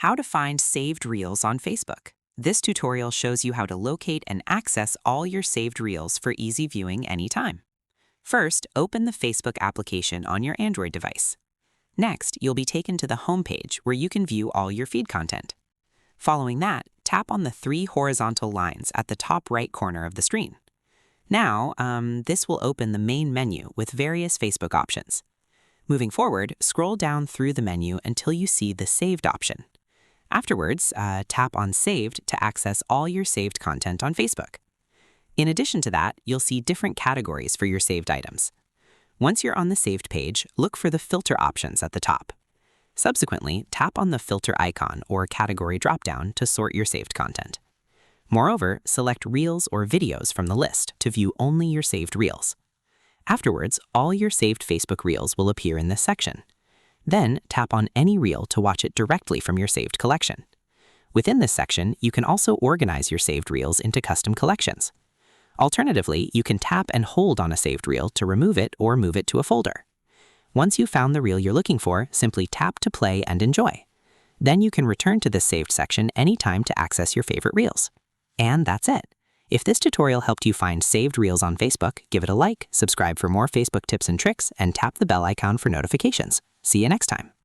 How to find saved reels on Facebook. This tutorial shows you how to locate and access all your saved reels for easy viewing anytime. First, open the Facebook application on your Android device. Next, you'll be taken to the home page where you can view all your feed content. Following that, tap on the three horizontal lines at the top right corner of the screen. Now, this will open the main menu with various Facebook options. Moving forward, scroll down through the menu until you see the Saved option. Afterwards, tap on Saved to access all your saved content on Facebook. In addition to that, you'll see different categories for your saved items. Once you're on the saved page, look for the filter options at the top. Subsequently, tap on the filter icon or category dropdown to sort your saved content. Moreover, select Reels or Videos from the list to view only your saved Reels. Afterwards, all your saved Facebook Reels will appear in this section. Then, tap on any reel to watch it directly from your saved collection. Within this section, you can also organize your saved reels into custom collections. Alternatively, you can tap and hold on a saved reel to remove it or move it to a folder. Once you've found the reel you're looking for, simply tap to play and enjoy. Then you can return to this saved section anytime to access your favorite reels. And that's it. If this tutorial helped you find saved reels on Facebook, give it a like, subscribe for more Facebook tips and tricks, and tap the bell icon for notifications. See you next time.